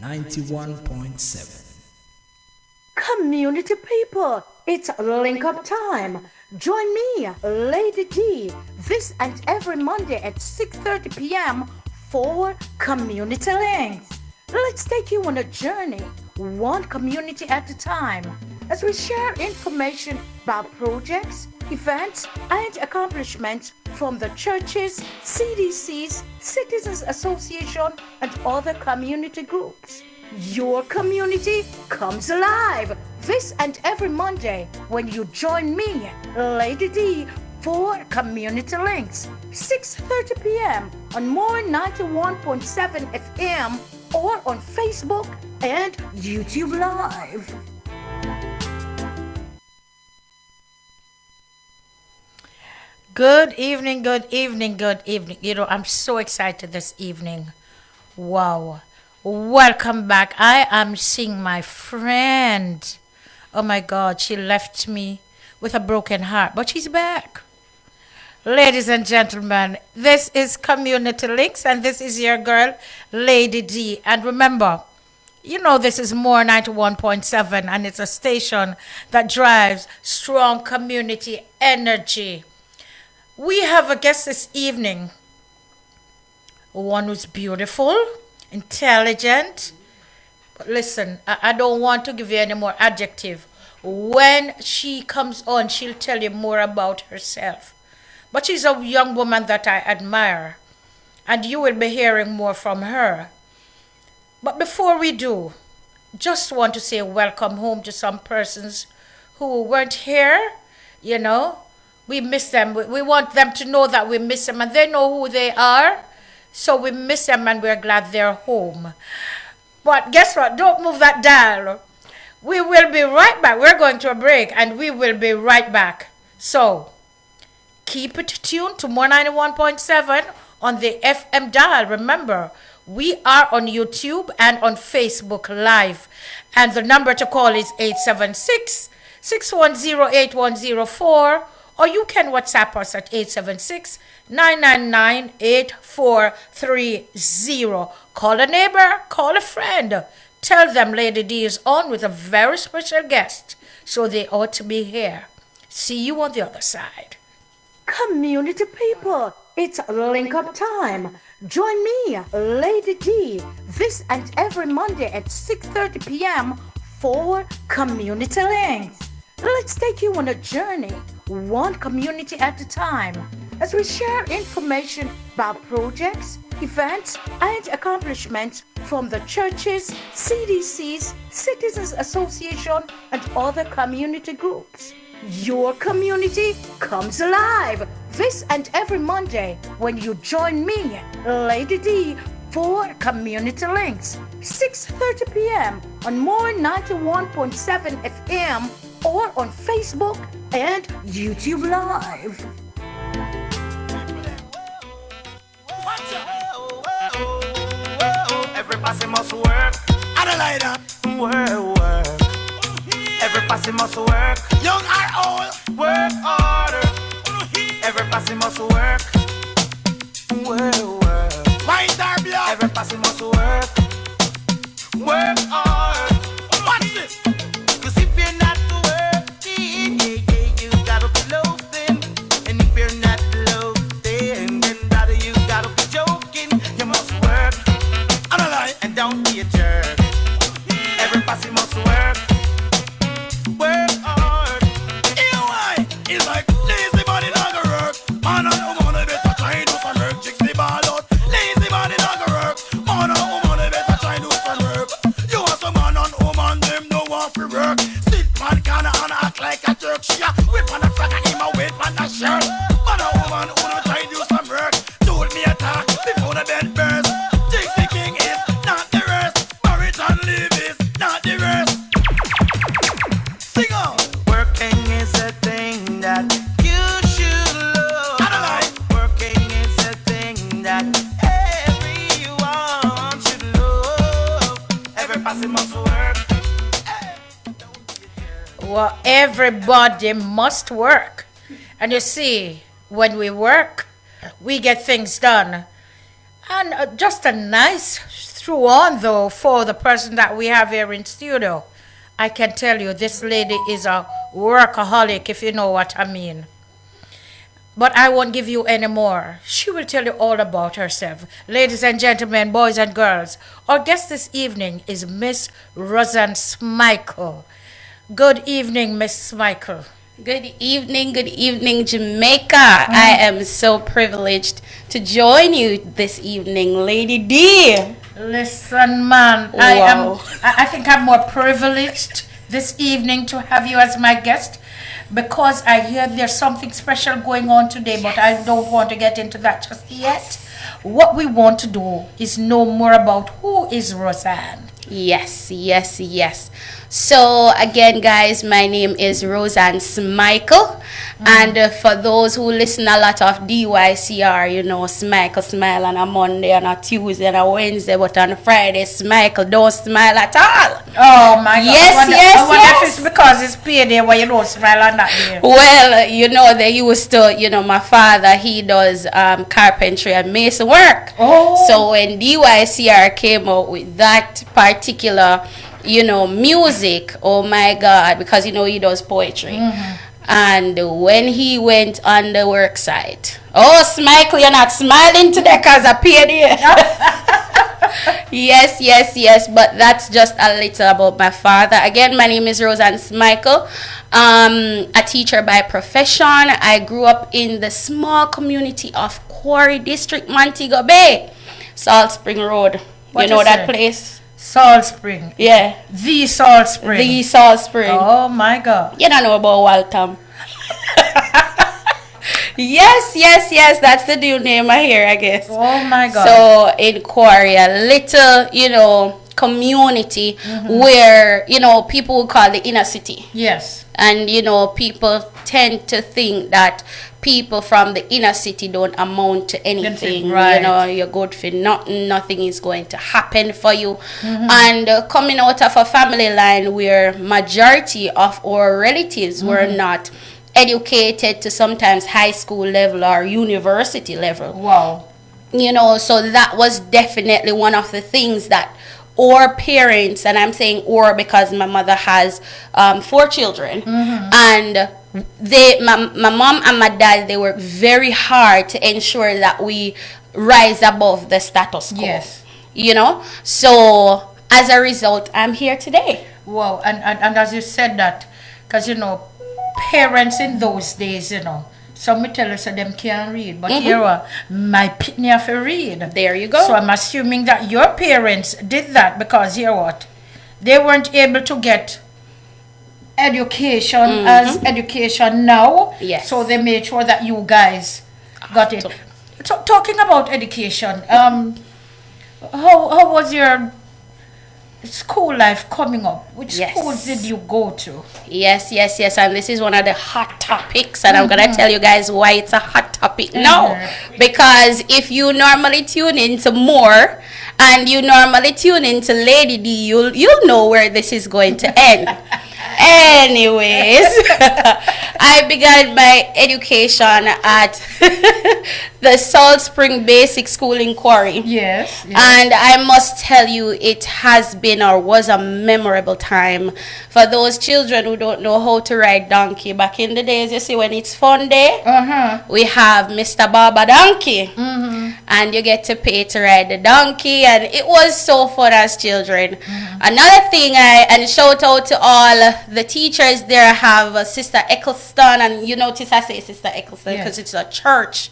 91.7. Community people, it's link up time. Join me, Lady D, this and every Monday at 6:30 p.m. for Community Links. Let's take you on a journey, one community at a time, as we share information about projects, events, and accomplishments from the churches, CDCs, Citizens Association, and other community groups. Your community comes alive this and every Monday when you join me, Lady D, for Community Links, 6:30 p.m. on More 91.7 FM or on Facebook and YouTube Live. Good evening, good evening, good evening. I'm so excited this evening. Wow. Welcome back. I am seeing my friend. Oh my God, she left me with a broken heart, but she's back. Ladies and gentlemen, this is Community Links, and this is your girl, Lady D. And remember, this is More 91.7, and it's a station that drives strong community energy. We have a guest this evening, one who's beautiful, intelligent. But listen, I don't want to give you any more adjective. When she comes on, she'll tell you more about herself. But she's a young woman that I admire, and you will be hearing more from her. But before we do, just want to say welcome home to some persons who weren't here. We miss them. We want them to know that we miss them, and they know who they are. So we miss them, and we're glad they're home. But guess what? Don't move that dial. We will be right back. We're going to a break, and we will be right back. So keep it tuned to More 91.7 on the FM dial. Remember, we are on YouTube and on Facebook Live. And the number to call is 876-610-8104. Or you can WhatsApp us at 876-999-8430. Call a neighbor, call a friend. Tell them Lady D is on with a very special guest, so they ought to be here. See you on the other side. Community people, it's link up time. Join me, Lady D, this and every Monday at 6:30 p.m. for Community Links. Let's take you on a journey, one community at a time, as we share information about projects, events, and accomplishments from the churches, CDCs, Citizens Association, and other community groups. Your community comes alive this and every Monday when you join me, Lady D, for Community Links, 6:30 p.m. on More 91.7 FM or on Facebook and YouTube Live. Every passing must work. I don't like that. Work. Every passing must work. Young or old, work harder. Every passing must work. Work. Mind or blood. Every passing must work. Work hard. Watch this. 'Cause if you're not working, you gotta be loafing. And if you're not loafing, then brother, you gotta be joking. You must work. I don't lie. And don't be a jerk. Every passing must work. Work hard. EY is like lazy body not gonna work. Man and woman, they better try and do some work. Chicks the ball out. Lazy body not gonna work. Man and woman, they better try and do some work. You want some man and woman, them no want for work. Sit man can and act like a jerk. She a whip on a frog and him a wait on a shirt. Man and woman who don't try and do some work. Told me a talk before the bed burst. Dixie King is not the rest. Marriage and live is not the rest. Sing on. Working is a thing that you should love. I don't like. Working is a thing that everyone should love. Every person must work. Well, everybody must work. And you see, when we work, we get things done. And just a nice through on though for the person that we have here in studio, I can tell you this lady is a workaholic, if you know what I mean. But I won't give you any more. She will tell you all about herself. Ladies and gentlemen, boys and girls, our guest this evening is Miss Roseanne Smikle. Good evening, Miss Smikle. Good evening, Jamaica. I am so privileged to join you this evening, Lady D. Listen, man, Wow. I think I'm more privileged this evening to have you as my guest because I hear there's something special going on today, but I don't want to get into that just yet. What we want to do is know more about who is Roseanne. Yes. So again, guys, my name is Roseanne Smikle, and for those who listen a lot of DYCR, you know, Smikle smile on a Monday, on a Tuesday, and a Wednesday, but on Friday, Smikle don't smile at all. Oh my God! Yes, I wonder if it's because it's payday why you don't smile on that day. Well, you know, they used to, you know, my father, he does carpentry and mason work. Oh. So when DYCR came out with that particular, you know, music, oh my God, because, you know, he does poetry. And when he went on the work site, oh, Smikle, you're not smiling today because I paid you. Yes, but that's just a little about my father. Again, my name is Roseanne Smikle. A teacher by profession. I grew up in the small community of Quarry District, Montego Bay, Salt Spring Road. What you know is that it? place? Salt Spring. Yeah. The Salt Spring. The Salt Spring. Oh my God. You don't know about Waltham. Yes, that's the new name I hear, I guess. Oh my God. So in Quarry, a little, you know, community where, you know, people would call the inner city. Yes. And, you know, people tend to think that people from the inner city don't amount to anything. Right. You know, you're good for nothing. Nothing is going to happen for you. And coming out of a family line where majority of our relatives were not educated to sometimes high school level or university level. Wow. You know, so that was definitely one of the things that our parents, and I'm saying or because my mother has 4 children, and my mom and my dad, they work very hard to ensure that we rise above the status quo. Yes. You know, so as a result, I'm here today. Wow. And as you said that, because, you know, parents in those days, you know, some tell us that them can't read, but here are my pitney have to read. There you go. So I'm assuming that your parents did that because here what? They weren't able to get education as education now. Yes. So they made sure that you guys got it. So talking about education, how was your school life coming up? Which Yes. schools did you go to? Yes, and this is one of the hot topics, and I'm gonna tell you guys why it's a hot topic now. Because if you normally tune into more, and you normally tune into Lady D, you'll know where this is going to end. Anyways, I began my education at the Salt Spring Basic School in Quarry. Yes. And I must tell you, it has been or was a memorable time for those children who don't know how to ride donkey. Back in the days, you see, when it's fun day, we have Mr. Baba Donkey. And you get to pay to ride the donkey. And it was so fun as children. Another thing, and shout out to all the teachers there. I have Sister Eccleston. And you notice I say Sister Eccleston because it's a church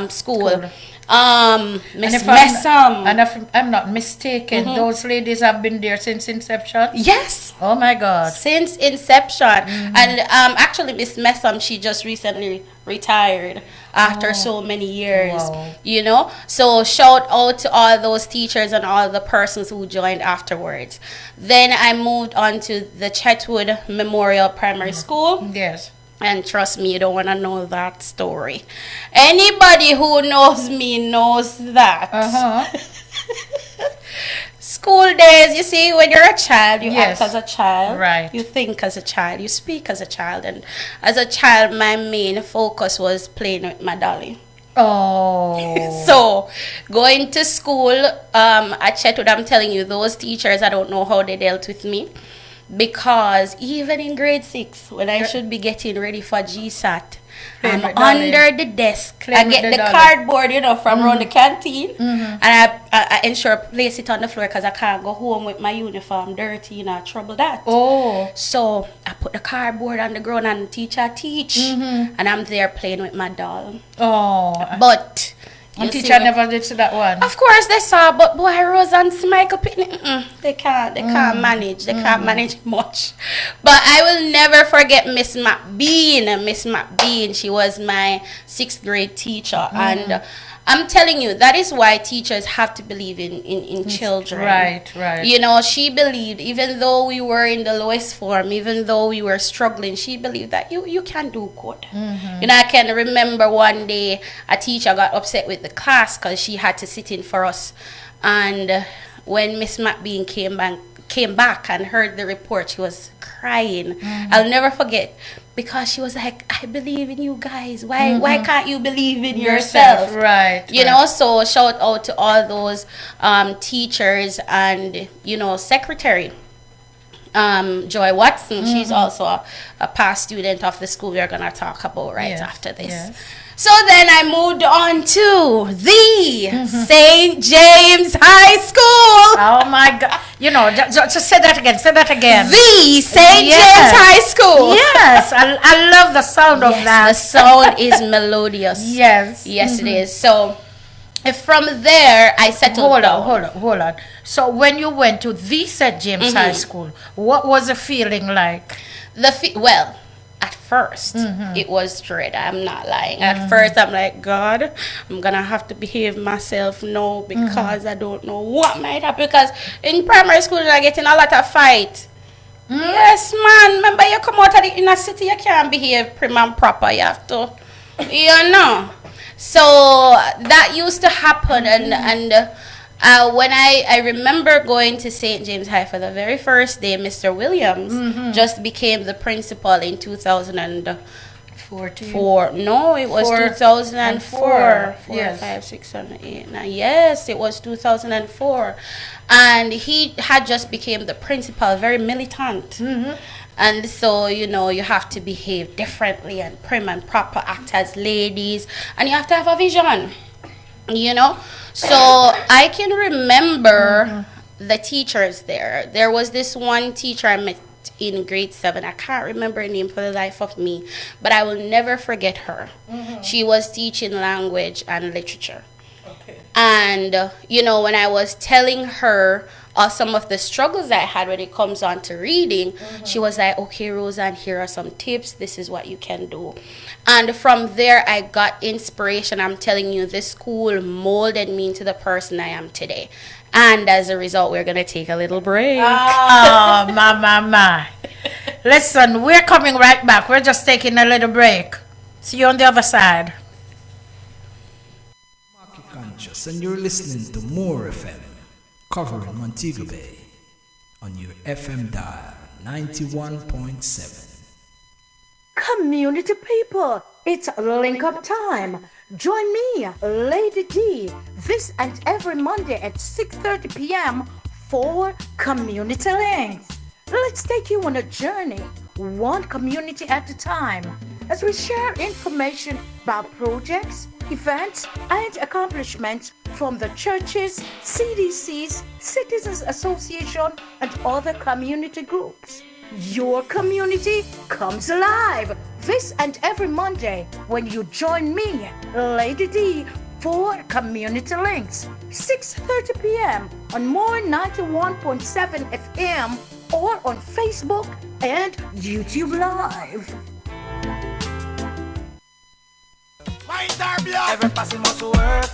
school. Miss Messam. And if I'm not mistaken, those ladies have been there since inception. Yes. Oh my God. Since inception. And actually Miss Messam, she just recently retired after so many years. Wow. You know, so shout out to all those teachers and all the persons who joined afterwards. Then I moved on to the Chetwood Memorial Primary School. Yes. And trust me, you don't want to know that story. Anybody who knows me knows that. School days, you see, when you're a child, you Yes. act as a child. Right. You think as a child. You speak as a child. And as a child, my main focus was playing with my dolly. Oh. So, going to school at Chetwood, I'm telling you, those teachers, I don't know how they dealt with me. Because even in grade 6, when I should be getting ready for GSAT, I'm under the desk. I get the cardboard, from around the canteen, and I ensure place it on the floor because I can't go home with my uniform dirty, trouble that. Oh. So I put the cardboard on the ground and the teacher teach, and I'm there playing with my doll. Oh. But and teacher never did see that one. Of course they saw, but boy, Rose and Michael Pitney, they can't manage. They can't manage much. But I will never forget Miss McBean. Miss McBean, she was my 6th grade teacher, and I'm telling you, that is why teachers have to believe in children. Right. She believed, even though we were in the lowest form, even though we were struggling, she believed that you can do good. I can remember one day a teacher got upset with the class because she had to sit in for us. And when Miss McBean came back and heard the report, she was crying. I'll never forget. Because she was like, I believe in you guys. Why can't you believe in yourself? Right. So shout out to all those teachers and, secretary. Joy Watson, she's also a past student of the school we're going to talk about after this. Yes. So then I moved on to the St. James High School. Oh my God. Just say that again. The St. James High School. Yes. I love the sound of that. The sound is melodious. Yes. Yes, it is. So from there, I settled down. Hold on. So when you went to the St. James High School, what was the feeling like? At first, it was dread. I'm not lying. At first, I'm like, God, I'm going to have to behave myself now because I don't know what might happen. Because in primary school, you're getting a lot of fight. Yes, man. Remember, you come out of the inner city, you can't behave prim and proper. You have to, So that used to happen. And when I remember going to St. James High for the very first day, Mr. Williams just became the principal in 2004. No, it was 2004. 4, 5, 6, 7, 8, 9. Yes, it was 2004. And he had just became the principal, very militant. And so, you have to behave differently and prim and proper, act as ladies. And you have to have a vision, So I can remember the teachers there. There was this one teacher I met in grade 7. I can't remember her name for the life of me, but I will never forget her. She was teaching language and literature. Okay. And, when I was telling her some of the struggles I had when it comes on to reading, she was like, okay, Roseanne, here are some tips. This is what you can do. And from there, I got inspiration. I'm telling you, this school molded me into the person I am today. And as a result, we're going to take a little break. Oh, my. Listen, we're coming right back. We're just taking a little break. See you on the other side. Market Conscious, and you're listening to More FM, covering Montego Bay on your FM dial 91.7. Community people, it's link up time. Join me, Lady D, this and every Monday at 6:30 p.m. for Community Links. Let's take you on a journey, one community at a time, as we share information about projects, events, and accomplishments from the churches, CDCs, Citizens Association, and other community groups. Your community comes alive this and every Monday when you join me, Lady D, for Community Links, 6:30 p.m. on More 91.7 FM or on Facebook and YouTube Live. Every person must work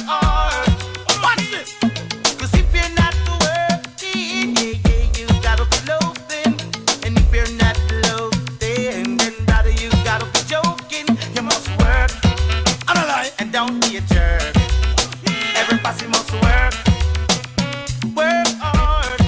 hard. Watch this. 'Cause if you're not working, you gotta be loafing. And if you're not loafing, then brother, you gotta be joking. You must work, and don't be a jerk. Every person must work hard.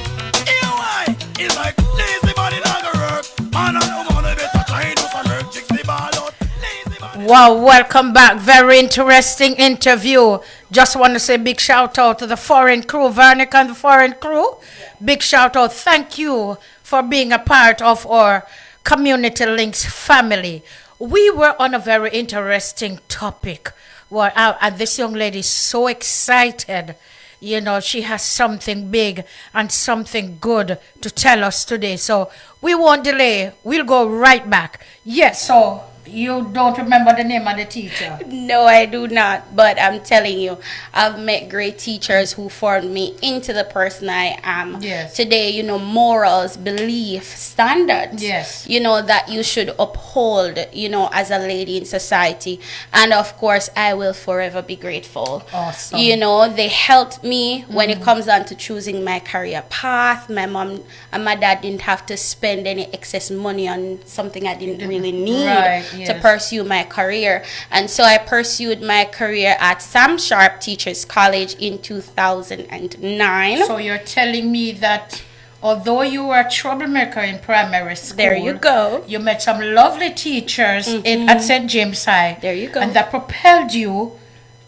It's like lazy body not gonna work. Man and woman, they better try to some work. Chicks the ball out. Lazy body. Wow, welcome back. Very interesting interview. Just want to say big shout out to the foreign crew, Vernick and the foreign crew. Big shout out. Thank you for being a part of our Community Links family. We were on a very interesting topic. Well, and this young lady is so excited. You know, she has something big and something good to tell us today. So we won't delay. We'll go right back. Yes, so you don't remember the name of the teacher? No, I do not. But I'm telling you, I've met great teachers who formed me into the person I am. Yes. Today, you know, morals, belief, standards. Yes. You know, that you should uphold, you know, as a lady in society. And of course, I will forever be grateful. Awesome. You know, they helped me when it comes down to choosing my career path. My mom and my dad didn't have to spend any excess money on something I didn't really need. Right. To Yes. pursue my career. And so I pursued my career at Sam Sharp Teachers College in 2009. So you're telling me that although you were a troublemaker in primary school, There you go. you met some lovely teachers at St. James High. There you go. And that propelled you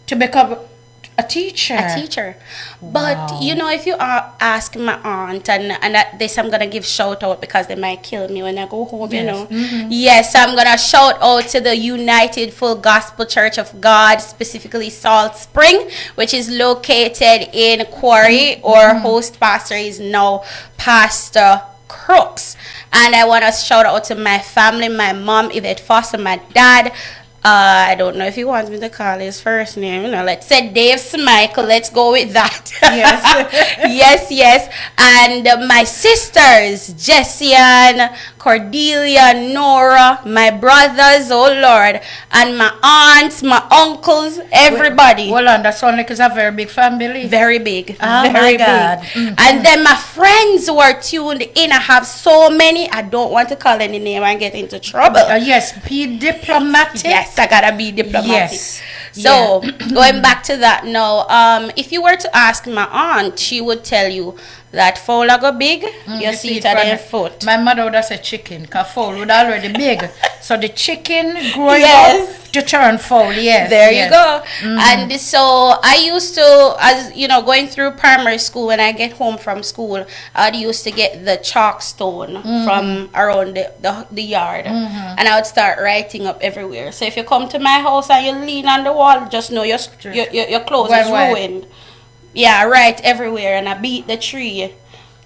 to become a teacher. A teacher. But you know, if you ask my aunt, and at this I'm gonna give shout out because they might kill me when I go home, you Yes. know. Yes, I'm gonna shout out to the United Full Gospel Church of God, specifically Salt Spring, which is located in Quarry. Our host pastor is now Pastor Crooks. And I want to shout out to my family, my mom, Yvette Foster, my dad. I don't know if he wants me to call his first name. You know, let's say Dave Smichael. Let's go with that. Yes. yes. And my sisters, Jessie Ann, Cordelia, Nora, my brothers, oh Lord, and my aunts, my uncles, everybody. Well, and that sounds like it's a very big family. Very big. Oh, very my God. big. And then my friends who are tuned in, I have so many. I don't want to call any name and get into trouble. Yes, be diplomatic. Yes, I gotta be diplomatic. Yes. So going back to that now, if you were to ask my aunt, she would tell you that fowl go big, you see it at their foot. My mother would have said chicken, because fowl would already big. So the chicken growing Yes. up to turn fowl, yes. There yes. you go. And so I used to, as you know, going through primary school, when I get home from school, I used to get the chalk stone from around the yard. And I would start writing up everywhere. So if you come to my house and you lean on the wall, just know your clothes is Why? ruined. Yeah, I write everywhere, and I beat the tree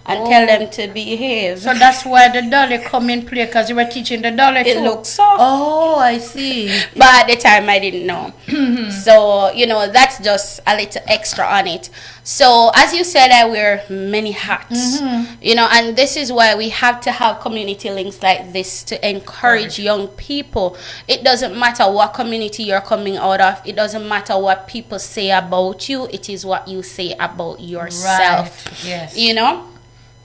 and tell them to behave. So that's why the dolly come in play, because you were teaching the dolly It too. looks so. Oh, I see. But at the time, I didn't know. So, you know, that's just a little extra on it. So, as you said, I wear many hats. You know, and this is why we have to have community links like this to encourage young people. It doesn't matter what community you're coming out of. It doesn't matter what people say about you. It is what you say about yourself. Right. Yes. You know?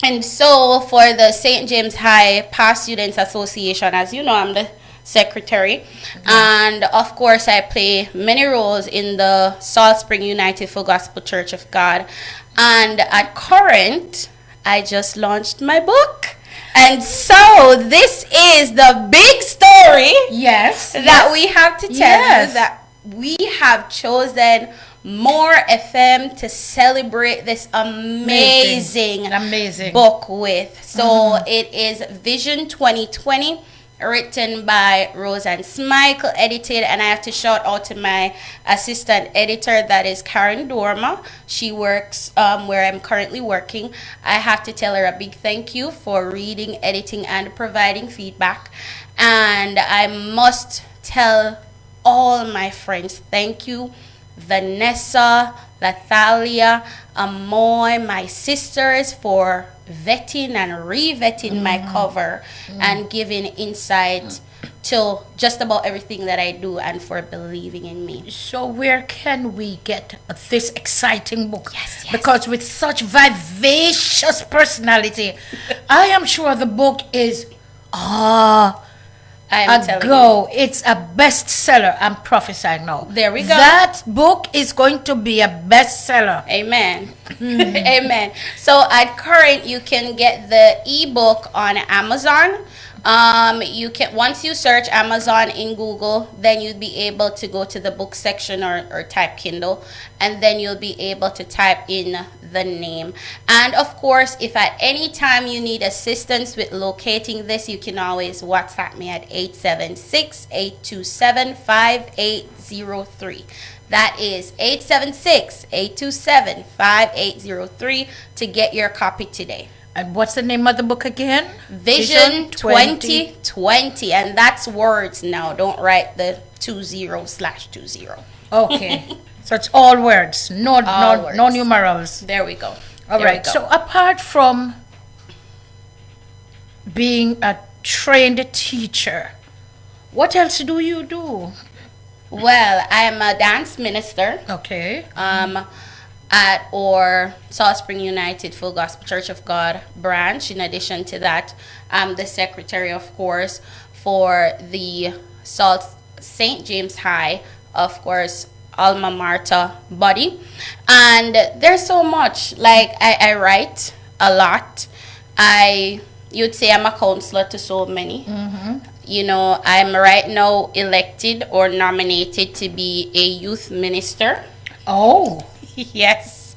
And so for the St. James High Past Students Association, as you know, I'm the secretary. And of course, I play many roles in the Salt Spring United Full Gospel Church of God. And at current, I just launched my book. And so this is the big story Yes. that we have to tell Yes. you, that we have chosen More FM to celebrate this amazing book with. So it is Vision 2020, written by Roseanne Smichael, edited, and I have to shout out to my assistant editor, that is Karen Dorma. She works where I'm currently working. I have to tell her a big thank you for reading, editing, and providing feedback. And I must tell all my friends, thank you. Vanessa, Lathalia, Amoy, my sisters, for vetting and re-vetting my cover and giving insight to just about everything that I do, and for believing in me. So where can we get this exciting book? Yes. Because with such vivacious personality, I am sure the book is I'm a telling go. It's a bestseller. I'm prophesying now. There we go. That book is going to be a bestseller. Amen. Amen. So at current, you can get the ebook on Amazon. You can, once you search Amazon in Google, then you'll be able to go to the book section or type Kindle, and then you'll be able to type in the name. And of course, if at any time you need assistance with locating this, you can always WhatsApp me at 876-827-5803. That is 876-827-5803 to get your copy today. And what's the name of the book again? Vision 2020. And that's words now. Don't write the 20/20. Okay. So it's all words. All No words. numerals. There we go. All There right. we go. So apart from being a trained teacher, what else do you do? Well, I'm a dance minister. Okay. At our South Spring United Full Gospel Church of God branch. In addition to that, I'm the secretary, of course, for the St. James High, of course, alma mater body. And there's so much. Like, I write a lot. You'd say I'm a counselor to so many. You know, I'm right now elected or nominated to be a youth minister. Oh. Yes.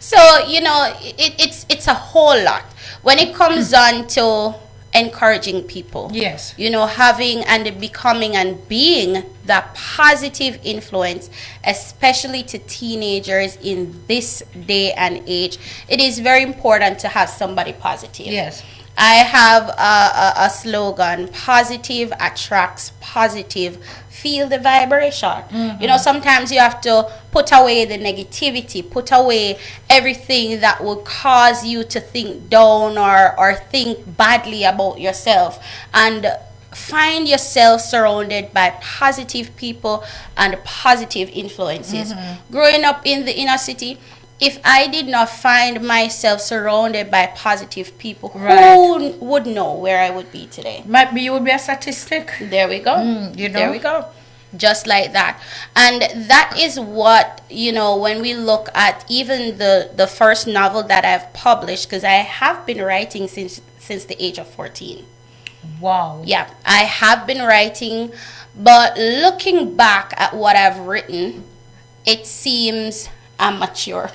So, you know, it's a whole lot. When it comes on to encouraging people. Yes. You know, having and becoming and being that positive influence, especially to teenagers in this day and age, it is very important to have somebody positive. Yes. I have a slogan: positive attracts positive. Feel the vibration. You know, sometimes you have to put away the negativity, put away everything that would cause you to think down or think badly about yourself, and find yourself surrounded by positive people and positive influences. Growing up in the inner city, if I did not find myself surrounded by positive people, who would know where I would be today? Might be you would be a statistic. There we go. You know? There we go. Just like that. And that is what, you know, when we look at even the first novel that I've published, because I have been writing since the age of 14. Wow. Yeah, I have been writing, but looking back at what I've written, it seems amateur,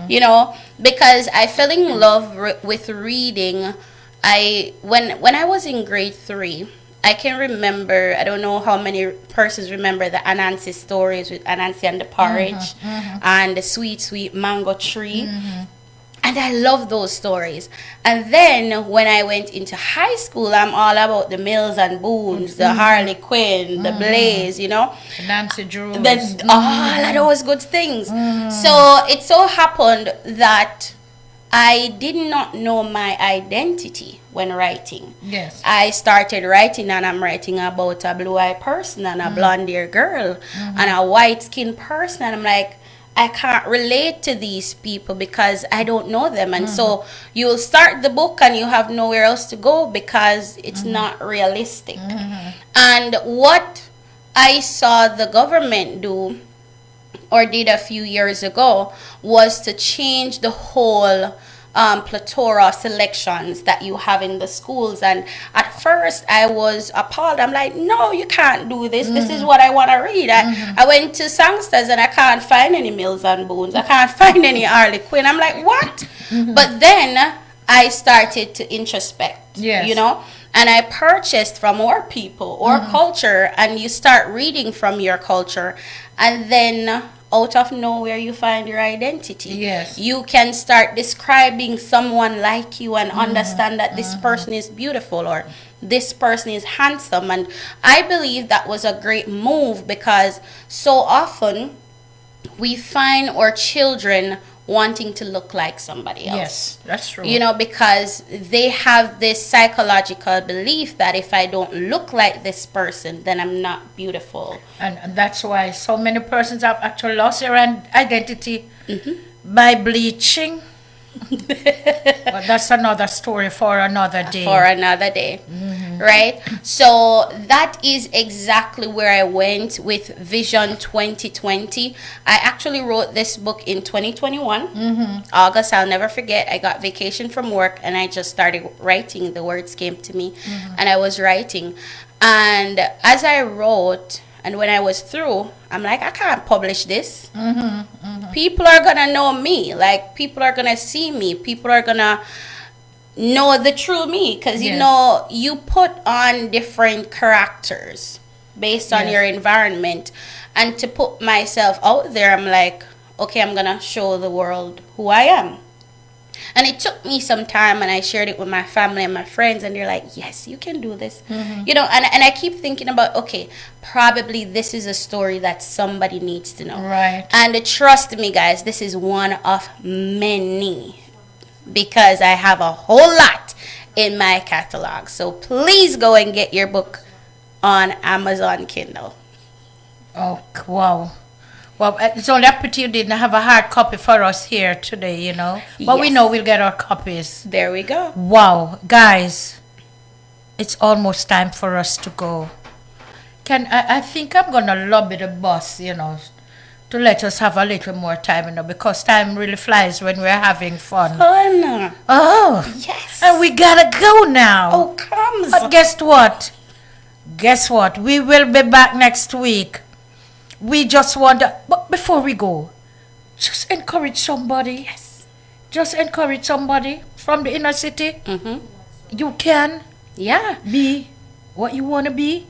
you know, because I fell in love with reading. When I was in grade 3, I can remember, I don't know how many persons remember the Anansi stories with Anansi and the porridge and the sweet, sweet mango tree. And I love those stories. And then when I went into high school, I'm all about the Mills and Boons, the Harley Quinn, the Blaze, you know. Nancy Drew. All of those good things. So it so happened that I did not know my identity when writing. Yes. I started writing, and I'm writing about a blue-eyed person and a blonde-haired girl and a white-skinned person. And I'm like, I can't relate to these people because I don't know them. And so you'll start the book and you have nowhere else to go because it's not realistic. And what I saw the government do or did a few years ago was to change the whole plethora of selections that you have in the schools. And at first I was appalled. I'm like, no, you can't do this. This is what I want to read. I went to Songsters and I can't find any Mills and Boons. I can't find any Harley Quinn. I'm like, what? But then I started to introspect, you know, and I purchased from our people or culture, and you start reading from your culture, and then out of nowhere you find your identity. Yes. You can start describing someone like you and understand that this person is beautiful or this person is handsome. And I believe that was a great move because so often we find our children wanting to look like somebody else. Yes, that's true. You know, because they have this psychological belief that if I don't look like this person, then I'm not beautiful. And that's why so many persons have actually lost their identity by bleaching. But that's another story for another day. For another day. right? So that is exactly where I went with Vision 2020. I actually wrote this book in 2021. August, I'll never forget. I got vacation from work and I just started writing. The words came to me and I was writing. And as I wrote, and when I was through, I'm like, I can't publish this. People are going to know me. Like, people are going to see me. People are going to know the true me. Because, you know, you put on different characters based on your environment. And to put myself out there, I'm like, okay, I'm going to show the world who I am. And it took me some time, and I shared it with my family and my friends, and they're like, yes, you can do this. You know, and I keep thinking about, okay, probably this is a story that somebody needs to know. Right. And trust me, guys, this is one of many, because I have a whole lot in my catalog. So please go and get your book on Amazon Kindle. Oh, wow. Well, it's only a pity you didn't have a hard copy for us here today, you know. But we Yes. know we'll get our copies. There we go. Wow, guys, it's almost time for us to go. I think I'm going to lobby the boss, you know, to let us have a little more time, you know, because time really flies when we're having fun. Fun. Oh, Yes. and we got to go now. Oh, comes. But guess what? Guess what? We will be back next week. We just want to, but before we go, just encourage somebody. Yes. Just encourage somebody from the inner city. Mm-hmm. You can Yeah. be what you want to be.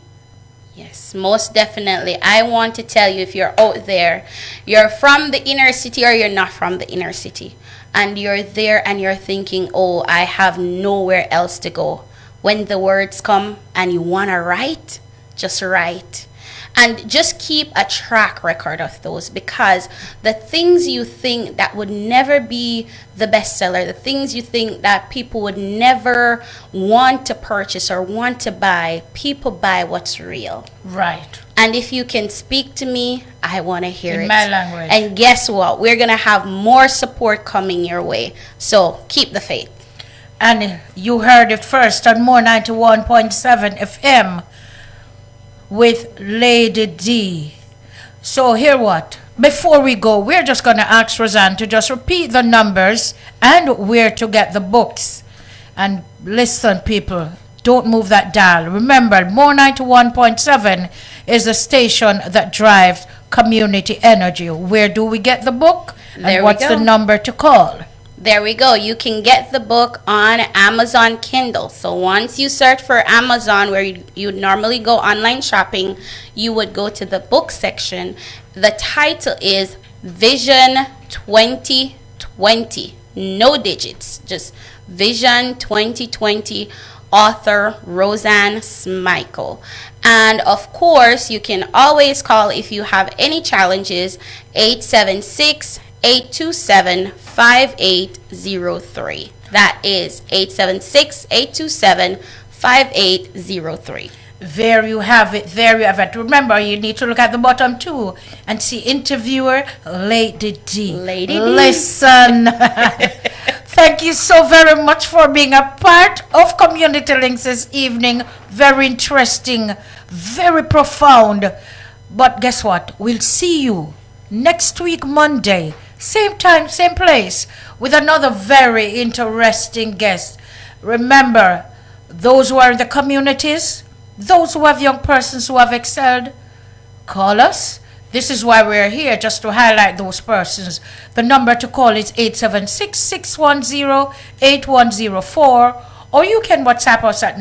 Yes, most definitely. I want to tell you, if you're out there, you're from the inner city or you're not from the inner city, and you're there and you're thinking, oh, I have nowhere else to go. When the words come and you want to write, just write. And just keep a track record of those, because the things you think that would never be the bestseller, the things you think that people would never want to purchase or want to buy, people buy what's real. Right. And if you can speak to me, I want to hear In it. my language. And guess what? We're going to have more support coming your way. So keep the faith. And you heard it first on More 91.7 FM with Lady D. So here what? Before we go, we're just going to ask Roseanne to just repeat the numbers and where to get the books. And listen, people, don't move that dial. Remember, More 91.7 is the station that drives community energy. Where do we get the book? There And we what's the go. number to call? There we go. You can get the book on Amazon Kindle. So once you search for Amazon, where you normally go online shopping, you would go to the book section. The title is Vision 2020. No digits, just Vision 2020. Author Roseanne Smikle. And of course, you can always call if you have any challenges, 876-827-5803. That is 876-827-5803. There you have it. There you have it. Remember, you need to look at the bottom too and see interviewer Lady D. Lady D. Listen. Thank you so very much for being a part of Community Links this evening. Very interesting, very profound. But guess what? We'll see you next week, Monday, same time, same place, with another very interesting guest. Remember, those who are in the communities, those who have young persons who have excelled, call us. This is why we're here, just to highlight those persons. The number to call is 876-610-8104, or you can WhatsApp us at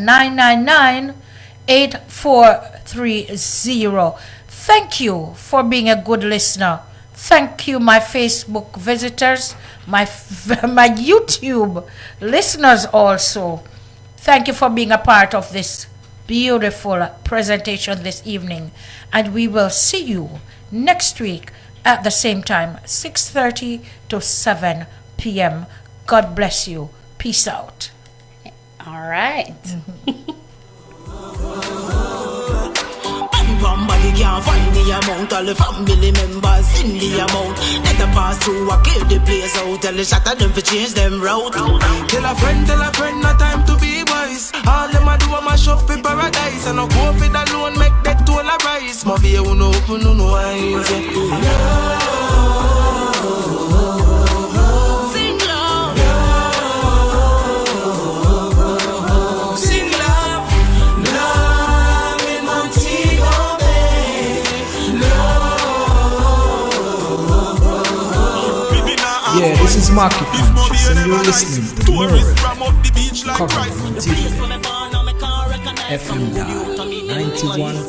999-8430. Thank you for being a good listener. Thank you, my Facebook visitors, my YouTube listeners also. Thank you for being a part of this beautiful presentation this evening. And we will see you next week at the same time, 6:30 to 7 p.m. God bless you. Peace out. All right. Somebody can't find the amount. All the family members in the amount. Let them pass through, I kill the place out. Tell the shot at them to change them route. Tell a friend, no time to be boy. nice. All them a do a mash up for paradise. And I go for the loan, make that toll a rise. My view no open no eyes. Sing love. Sing love. Love in Montego Bay. Yeah, this is Marky Conscious, and you're listening to More FM, covering Montego Bay, FM Dial 91.